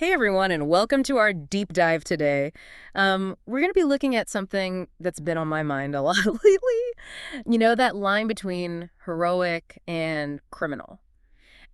Hey everyone, and welcome to our deep dive today. We're going to be looking at something that's been on my mind a lot lately. You know, that line between heroic and criminal.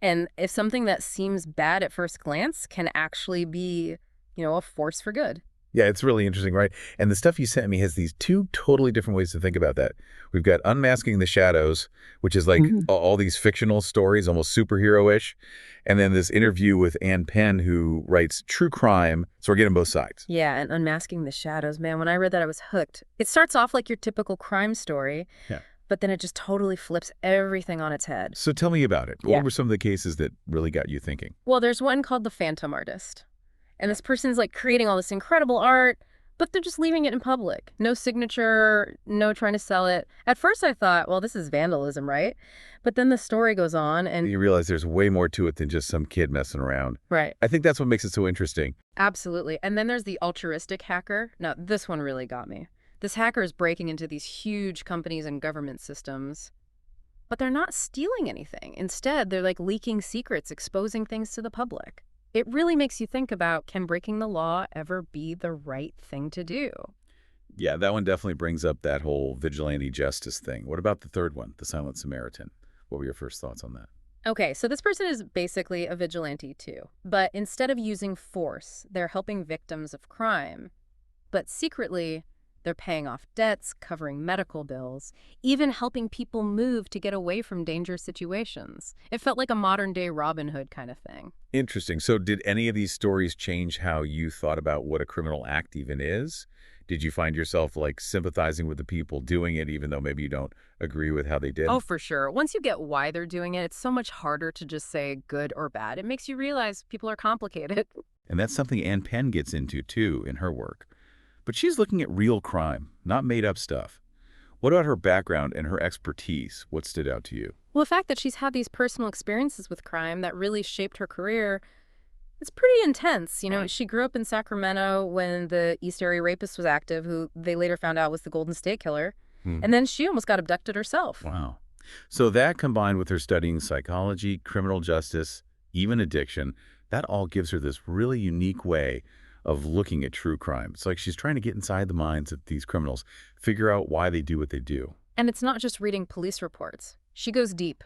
And if something that seems bad at first glance can actually be, a force for good. Yeah, it's really interesting, right? And the stuff you sent me has these two totally different ways to think about that. We've got Unmasking the Shadows, which is like Mhm. all these fictional stories, almost superhero-ish. And then this interview with Ann Penn, who writes true crime. So we're getting both sides. Yeah, and Unmasking the Shadows, man, when I read that, I was hooked. It starts off like your typical crime story, Yeah. but then it just totally flips everything on its head. So tell me about it. Yeah. What were some of the cases that really got you thinking? Well, there's one called The Phantom Artist. And this person's like creating all this incredible art, but they're just leaving it in public. No signature, no trying to sell it. At first I thought, well, this is vandalism, right? But then the story goes on and You realize there's way more to it than just some kid messing around. right, I think that's what makes it so interesting. absolutely. And then there's the altruistic hacker. Now, this one really got me. This hacker is breaking into these huge companies and government systems, but they're not stealing anything. Instead, they're like leaking secrets, exposing things to the public. It really makes you think about, can breaking the law ever be the right thing to do? Yeah, that one definitely brings up that whole vigilante justice thing. What about the third one, the Silent Samaritan? What were your first thoughts on that? Okay, so this person is basically a vigilante too, but instead of using force, they're helping victims of crime. But secretly, they're paying off debts, covering medical bills, even helping people move to get away from dangerous situations. It felt like a modern day Robin Hood kind of thing. Interesting. So did any of these stories change how you thought about what a criminal act even is? Did you find yourself like sympathizing with the people doing it, even though maybe you don't agree with how they Oh, did? for sure. Once you get why they're doing it, it's so much harder to just say good or bad. It makes you realize people are complicated. And that's something Ann Penn gets into too in her work. But she's looking at real crime, not made up stuff. What about her background and her expertise? What stood out to you? Well, the fact that she's had these personal experiences with crime that really shaped her career, it's pretty intense. She grew up in Sacramento when the East Area rapist was active, who they later found out was the Golden State Killer. Hmm. And then she almost got abducted herself. Wow. So that combined with her studying psychology, criminal justice, even addiction, that all gives her this really unique way of looking at true crime. It's like she's trying to get inside the minds of these criminals, figure out why they do what they do. And it's not just reading police reports. She goes deep.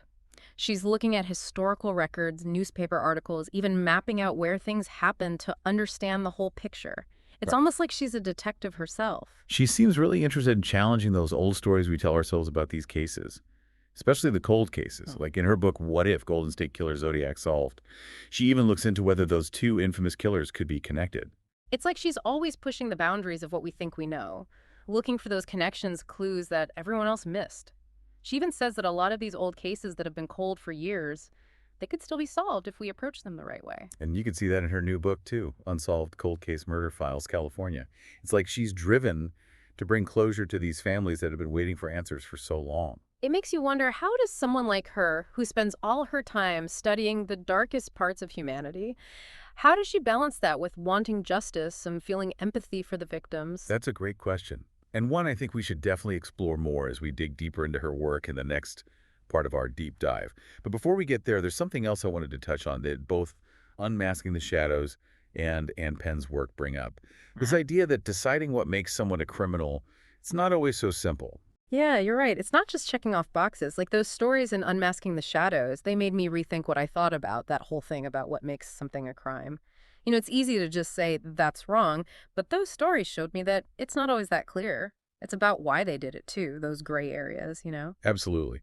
She's looking at historical records, newspaper articles, even mapping out where things happened to understand the whole picture. It's Right. almost like she's a detective herself. She seems really interested in challenging those old stories we tell ourselves about these cases, especially the cold cases. Like in her book, What If? Golden State Killer Zodiac Solved. She even looks into whether those two infamous killers could be connected. It's like she's always pushing the boundaries of what we think we know, looking for those connections, clues that everyone else missed. She even says that a lot of these old cases that have been cold for years, they could still be solved if we approach them the right way. And you can see that in her new book, too, Unsolved Cold Case Murder Files, California. It's like she's driven to bring closure to these families that have been waiting for answers for so long. It makes you wonder, how does someone like her, who spends all her time studying the darkest parts of humanity, how does she balance that with wanting justice and feeling empathy for the victims? That's a great question. And one I think we should definitely explore more as we dig deeper into her work in the next part of our deep dive. But before we get there, there's something else I wanted to touch on that both Unmasking the Shadows and Ann Penn's work bring up. This idea that deciding what makes someone a criminal, it's not always so simple. Yeah, you're right. It's not just checking off boxes. Like those stories in Unmasking the Shadows, they made me rethink what I thought about that whole thing about what makes something a crime. It's easy to just say that's wrong, but those stories showed me that it's not always that clear. It's about why they did it too, those gray areas. Absolutely.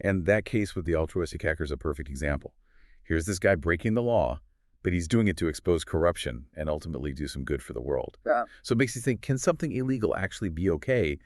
And that case with the altruistic hacker is a perfect example. Here's this guy breaking the law, but he's doing it to expose corruption and ultimately do some good for the world. Yeah. So it makes you think, can something illegal actually be okay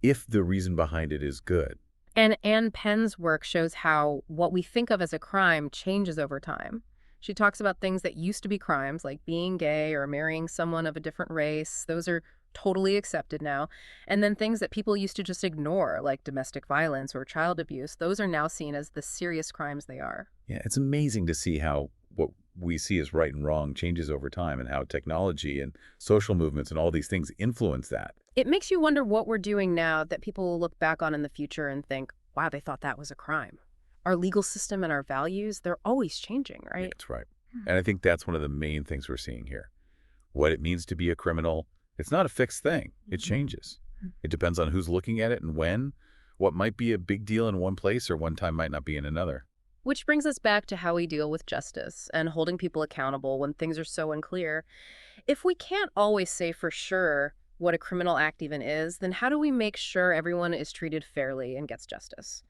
if the reason behind it is good? And Ann Penn's work shows how what we think of as a crime changes over time. She talks about things that used to be crimes, like being gay or marrying someone of a different race. Those are totally accepted now. And then things that people used to just ignore, like domestic violence or child abuse, those are now seen as the serious crimes they are. Yeah, it's amazing to see how what we see as right and wrong changes over time and how technology and social movements and all these things influence that. It makes you wonder what we're doing now that people will look back on in the future and think, wow, they thought that was a crime. Our legal system and our values, they're always changing, Yeah, right? that's right. And I think that's one of the main things we're seeing here. What it means to be a criminal, it's not a fixed thing. It changes. It depends on who's looking at it and when. What might be a big deal in one place or one time might not be in another. Which brings us back to how we deal with justice and holding people accountable when things are so unclear. If we can't always say for sure what a criminal act even is, then how do we make sure everyone is treated fairly and gets justice?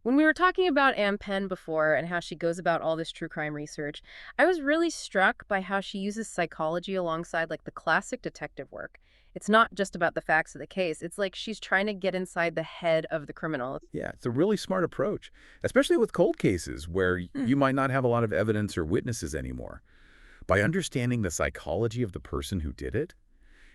When we were talking about Ann Penn before and how she goes about all this true crime research, I was really struck by how she uses psychology alongside like the classic detective work. It's not just about the facts of the case. It's like she's trying to get inside the head of the criminal. Yeah, it's a really smart approach, especially with cold cases where you might not have a lot of evidence or witnesses anymore. By understanding the psychology of the person who did it,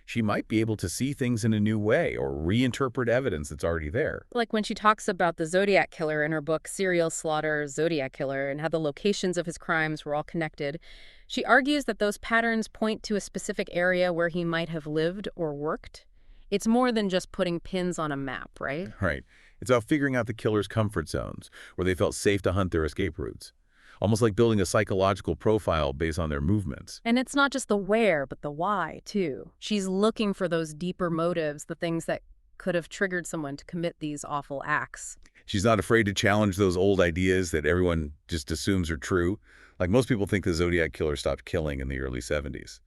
she might be able to see things in a new way or reinterpret evidence that's already there. Like when she talks about the Zodiac Killer in her book Serial Slaughter, Zodiac Killer, and how the locations of his crimes were all connected, she argues that those patterns point to a specific area where he might have lived or worked. It's more than just putting pins on a map, right? Right. It's about figuring out the killer's comfort zones, where they felt safe to hunt their escape routes. Almost like building a psychological profile based on their movements. And it's not just the where, but the why, too. She's looking for those deeper motives, the things that could have triggered someone to commit these awful acts. She's not afraid to challenge those old ideas that everyone just assumes are true. Like most people think the Zodiac Killer stopped killing in the early 70s.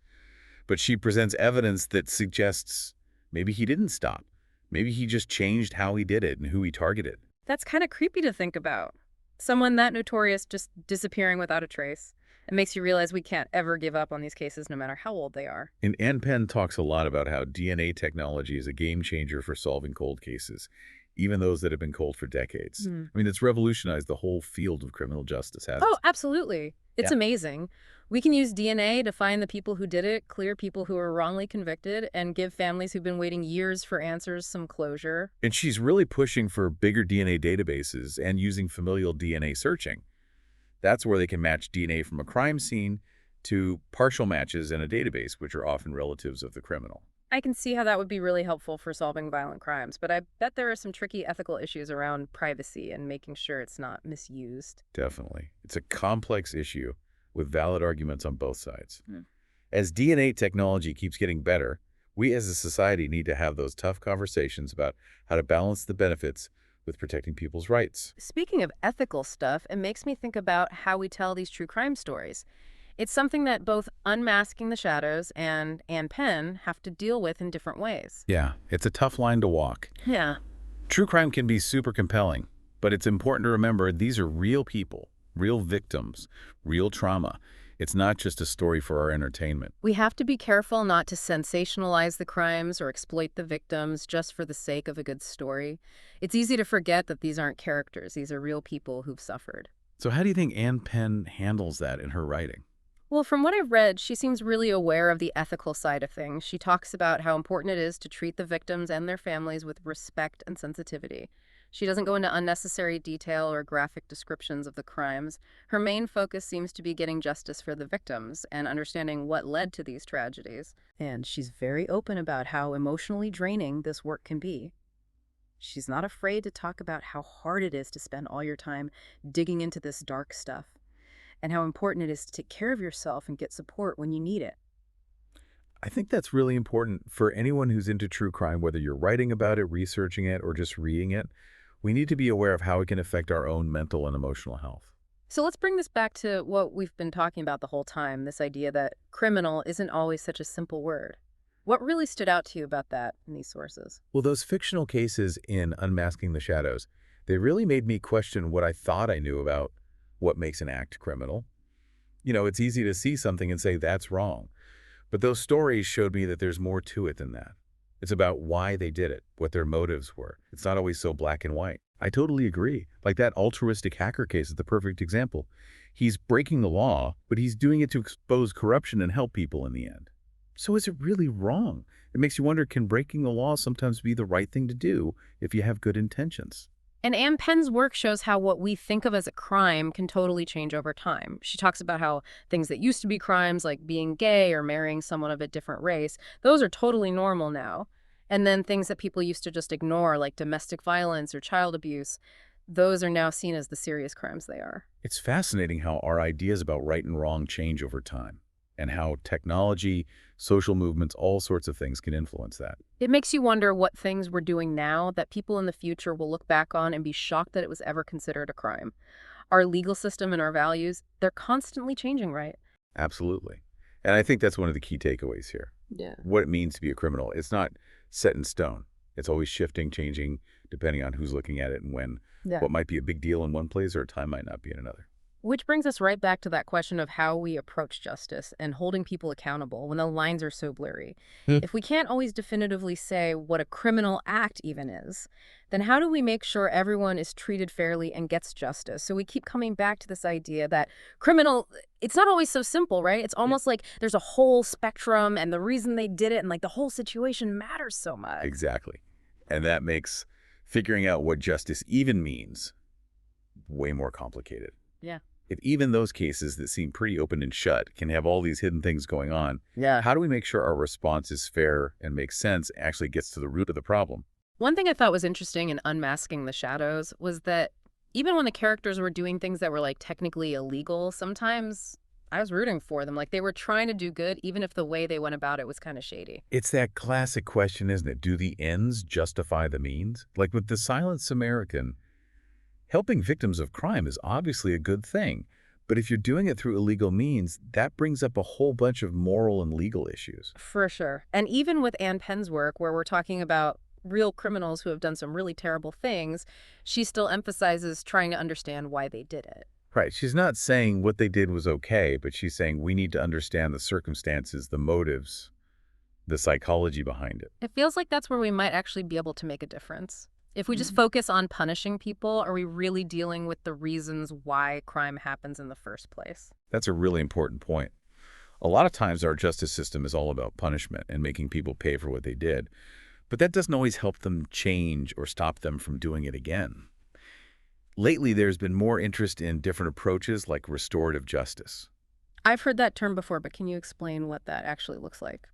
But she presents evidence that suggests maybe he didn't stop. Maybe he just changed how he did it and who he targeted. That's kind of creepy to think about. Someone that notorious just disappearing without a trace. It makes you realize we can't ever give up on these cases no matter how old they are. And Ann Penn talks a lot about how DNA technology is a game changer for solving cold cases, even those that have been cold for decades. I mean, it's revolutionized the whole field of criminal justice, hasn't Oh, it? absolutely. It's Yeah. amazing. We can use DNA to find the people who did it, clear people who were wrongly convicted, and give families who've been waiting years for answers some closure. And she's really pushing for bigger DNA databases and using familial DNA searching. That's where they can match DNA from a crime scene to partial matches in a database, which are often relatives of the criminal. I can see how that would be really helpful for solving violent crimes, but I bet there are some tricky ethical issues around privacy and making sure it's not misused. Definitely. It's a complex issue with valid arguments on both sides. Hmm. As DNA technology keeps getting better, we as a society need to have those tough conversations about how to balance the benefits with protecting people's rights. Speaking of ethical stuff, it makes me think about how we tell these true crime stories. It's something that both Unmasking the Shadows and Ann Penn have to deal with in different ways. Yeah, it's a tough line to walk. Yeah. True crime can be super compelling, but it's important to remember these are real people, real victims, real trauma. It's not just a story for our entertainment. We have to be careful not to sensationalize the crimes or exploit the victims just for the sake of a good story. It's easy to forget that these aren't characters. These are real people who've suffered. So how do you think Ann Penn handles that in her writing? Well, from what I've read, she seems really aware of the ethical side of things. She talks about how important it is to treat the victims and their families with respect and sensitivity. She doesn't go into unnecessary detail or graphic descriptions of the crimes. Her main focus seems to be getting justice for the victims and understanding what led to these tragedies. And she's very open about how emotionally draining this work can be. She's not afraid to talk about how hard it is to spend all your time digging into this dark stuff, and how important it is to take care of yourself and get support when you need it. I think that's really important for anyone who's into true crime, whether you're writing about it, researching it, or just reading it. We need to be aware of how it can affect our own mental and emotional health. So let's bring this back to what we've been talking about the whole time, this idea that criminal isn't always such a simple word. What really stood out to you about that in these sources? Well, those fictional cases in Unmasking the Shadows, they really made me question what I thought I knew about what makes an act criminal. You know, it's easy to see something and say that's wrong. But those stories showed me that there's more to it than that. It's about why they did it, what their motives were. It's not always so black and white. I totally agree. Like that altruistic hacker case is the perfect example. He's breaking the law, but he's doing it to expose corruption and help people in the end. So is it really wrong? It makes you wonder, can breaking the law sometimes be the right thing to do if you have good intentions? And Ann Penn's work shows how what we think of as a crime can totally change over time. She talks about how things that used to be crimes, like being gay or marrying someone of a different race, those are totally normal now. And then things that people used to just ignore, like domestic violence or child abuse, Those are now seen as the serious crimes they are. It's fascinating how our ideas about right and wrong change over time, and how technology, social movements, all sorts of things can influence that. It makes you wonder what things we're doing now that people in the future will look back on and be shocked that it was ever considered a crime. Our legal system and our values, they're constantly changing, right? Absolutely. And I think that's one of the key takeaways here. Yeah. What it means to be a criminal. It's not set in stone. It's always shifting, changing, depending on who's looking at it and when. Yeah. What might be a big deal in one place or a time might not be in another. Which brings us right back to that question of how we approach justice and holding people accountable when the lines are so blurry. Hmm. If we can't always definitively say what a criminal act even is, then how do we make sure everyone is treated fairly and gets justice? So we keep coming back to this idea that criminal, it's not always so simple, right? It's Yeah. almost like there's a whole spectrum and the reason they did it and like the whole situation matters so much. Exactly. And that makes figuring out what justice even means way more complicated. Yeah. If even those cases that seem pretty open and shut can have all these hidden things going on, Yeah. how do we make sure our response is fair and makes sense, actually gets to the root of the problem? One thing I thought was interesting in Unmasking the Shadows was that even when the characters were doing things that were like technically illegal, sometimes I was rooting for them. Like they were trying to do good, even if the way they went about it was kind of shady. It's that classic question, isn't it? Do the ends justify the means? Like with the Silent Samaritan, helping victims of crime is obviously a good thing. But if you're doing it through illegal means, that brings up a whole bunch of moral and legal issues. For sure. And even with Anne Penn's work, where we're talking about real criminals who have done some really terrible things, she still emphasizes trying to understand why they did it. Right. She's not saying what they did was okay, but she's saying we need to understand the circumstances, the motives, the psychology behind it. It feels like that's where we might actually be able to make a difference. If we just focus on punishing people, are we really dealing with the reasons why crime happens in the first place? That's a really important point. A lot of times our justice system is all about punishment and making people pay for what they did, but that doesn't always help them change or stop them from doing it again. Lately, there's been more interest in different approaches like restorative justice. I've heard that term before, but can you explain what that actually looks like?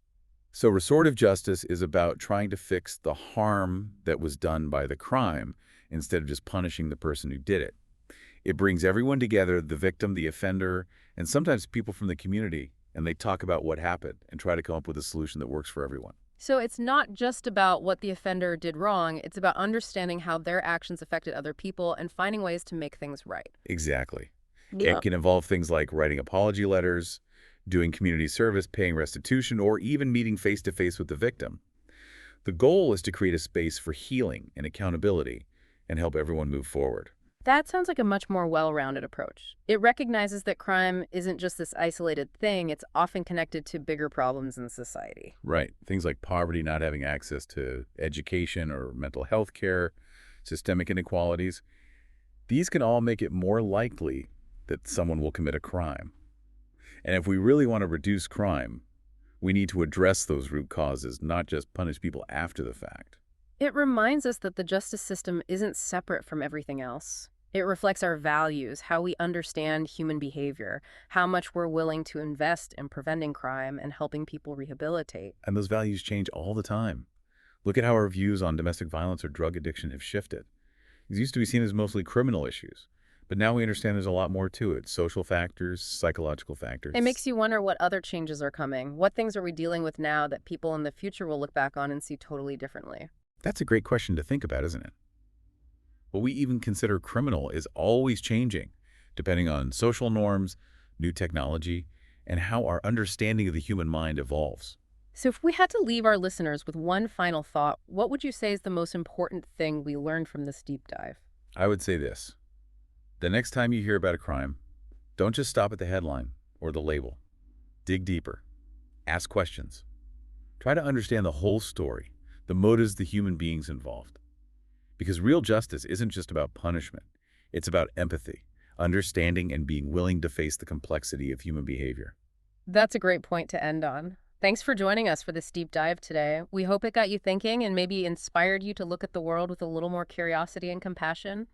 So restorative justice is about trying to fix the harm that was done by the crime instead of just punishing the person who did it. It brings everyone together, the victim, the offender, and sometimes people from the community, and they talk about what happened and try to come up with a solution that works for everyone. So it's not just about what the offender did wrong, it's about understanding how their actions affected other people and finding ways to make things right. Exactly. Yeah. It can involve things like writing apology letters, doing community service, paying restitution, or even meeting face-to-face with the victim. The goal is to create a space for healing and accountability and help everyone move forward. That sounds like a much more well-rounded approach. It recognizes that crime isn't just this isolated thing, it's often connected to bigger problems in society. Right. Things like poverty, not having access to education or mental health care, systemic inequalities. These can all make it more likely that someone will commit a crime. And if we really want to reduce crime, we need to address those root causes, not just punish people after the fact. It reminds us that the justice system isn't separate from everything else. It reflects our values, how we understand human behavior, how much we're willing to invest in preventing crime and helping people rehabilitate. And those values change all the time. Look at how our views on domestic violence or drug addiction have shifted. These used to be seen as mostly criminal issues, but now we understand there's a lot more to it. Social factors, psychological factors. It makes you wonder what other changes are coming. What things are we dealing with now that people in the future will look back on and see totally differently? That's a great question to think about, isn't it? What we even consider criminal is always changing, depending on social norms, new technology, and how our understanding of the human mind evolves. So if we had to leave our listeners with one final thought, what would you say is the most important thing we learned from this deep dive? I would say this. The next time you hear about a crime, don't just stop at the headline or the label. Dig deeper. Ask questions. Try to understand the whole story, the motives, the human beings involved. Because real justice isn't just about punishment. It's about empathy, understanding, and being willing to face the complexity of human behavior. That's a great point to end on. Thanks for joining us for this deep dive today. We hope it got you thinking and maybe inspired you to look at the world with a little more curiosity and compassion.